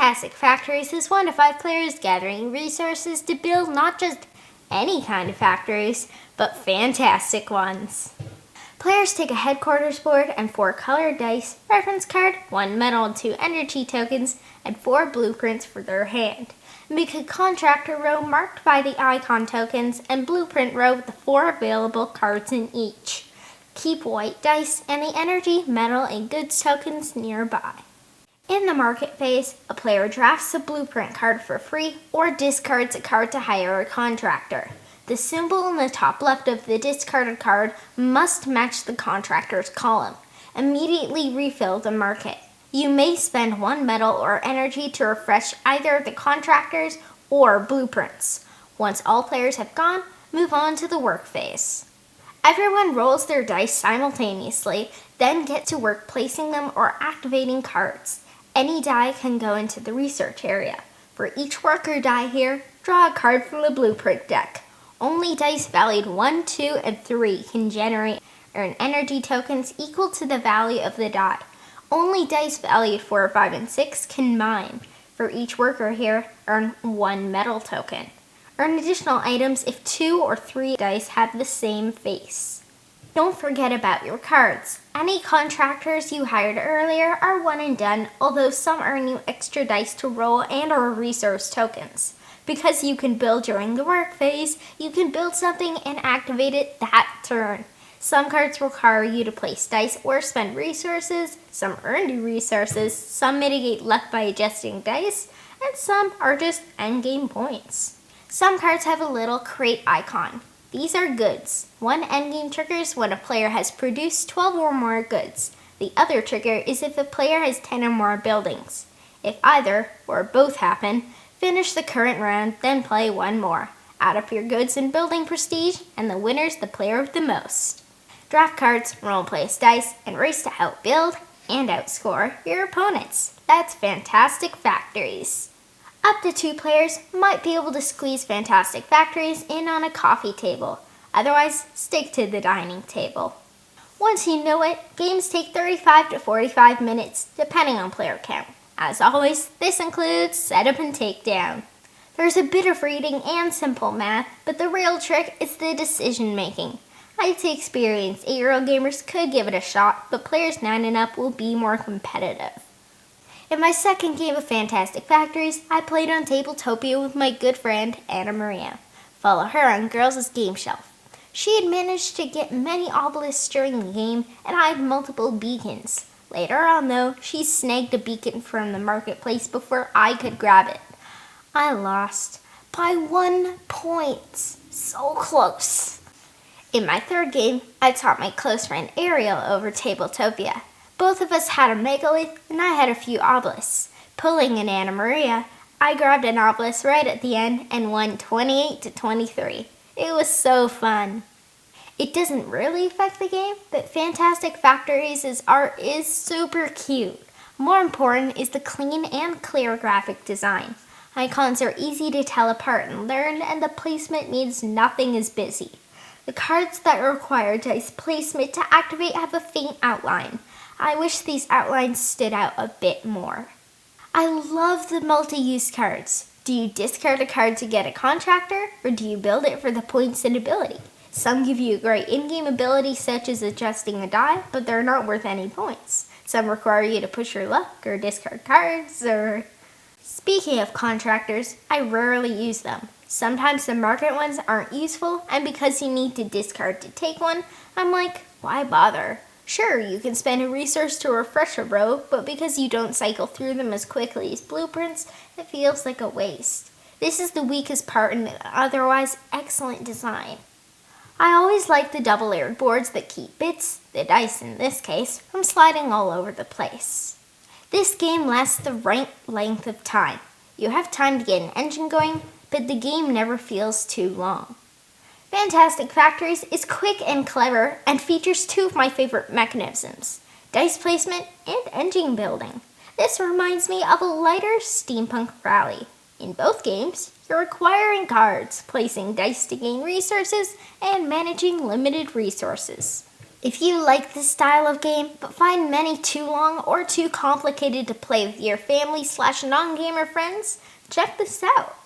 Fantastic Factories is 1 to 5 players gathering resources to build not just any kind of factories, but fantastic ones. Players take a headquarters board and 4 colored dice, reference card, 1 metal and 2 energy tokens, and 4 blueprints for their hand. Make a contractor row marked by the icon tokens and blueprint row with the 4 available cards in each. Keep white dice and the energy, metal, and goods tokens nearby. In the market phase, a player drafts a blueprint card for free or discards a card to hire a contractor. The symbol in the top left of the discarded card must match the contractor's column. Immediately refill the market. You may spend 1 metal or energy to refresh either the contractors or blueprints. Once all players have gone, move on to the work phase. Everyone rolls their dice simultaneously, then get to work placing them or activating cards. Any die can go into the research area. For each worker die here, draw a card from the blueprint deck. Only dice valued 1, 2, and 3 can earn energy tokens equal to the value of the die. Only dice valued 4, 5, and 6 can mine. For each worker here, earn 1 metal token. Earn additional items if 2 or 3 dice have the same face. Don't forget about your cards. Any contractors you hired earlier are 1 and done, although some earn you extra dice to roll and or resource tokens. Because you can build during the work phase, you can build something and activate it that turn. Some cards require you to place dice or spend resources, some earn you resources, some mitigate luck by adjusting dice, and some are just endgame points. Some cards have a little crate icon. These are goods. One endgame triggers when a player has produced 12 or more goods. The other trigger is if a player has 10 or more buildings. If either or both happen, finish the current round, then play 1 more. Add up your goods and building prestige, and the winner's the player with the most. Draft cards, roll and place dice, and race to outbuild and outscore your opponents. That's Fantastic Factories. Up to 2 players might be able to squeeze Fantastic Factories in on a coffee table. Otherwise, stick to the dining table. Once you know it, games take 35 to 45 minutes, depending on player count. As always, this includes setup and takedown. There's a bit of reading and simple math, but the real trick is the decision making. I'd say experienced 8-year-old gamers could give it a shot, but players 9 and up will be more competitive. In my second game of Fantastic Factories, I played on Tabletopia with my good friend, Anna Maria. Follow her on Girls' Game Shelf. She had managed to get many obelisks during the game, and I had multiple beacons. Later on, though, she snagged a beacon from the marketplace before I could grab it. I lost by 1 point. So close. In my third game, I taught my close friend Ariel over Tabletopia. Both of us had a megalith, and I had a few obelisks. Pulling an Anna Maria, I grabbed an obelisk right at the end and won 28 to 23. It was so fun. It doesn't really affect the game, but Fantastic Factories' art is super cute. More important is the clean and clear graphic design. Icons are easy to tell apart and learn, and the placement means nothing is busy. The cards that require dice placement to activate have a faint outline. I wish these outlines stood out a bit more. I love the multi-use cards. Do you discard a card to get a contractor, or do you build it for the points and ability? Some give you a great in-game ability such as adjusting a die, but they're not worth any points. Some require you to push your luck or discard cards, or... Speaking of contractors, I rarely use them. Sometimes the market ones aren't useful, and because you need to discard to take one, I'm like, why bother? Sure, you can spend a resource to refresh a row, but because you don't cycle through them as quickly as blueprints, it feels like a waste. This is the weakest part in an otherwise excellent design. I always like the double-layered boards that keep bits, the dice in this case, from sliding all over the place. This game lasts the right length of time. You have time to get an engine going, but the game never feels too long. Fantastic Factories is quick and clever and features 2 of my favorite mechanisms, dice placement and engine building. This reminds me of a lighter steampunk rally. In both games, you're acquiring cards, placing dice to gain resources, and managing limited resources. If you like this style of game, but find many too long or too complicated to play with your family/non-gamer friends, check this out.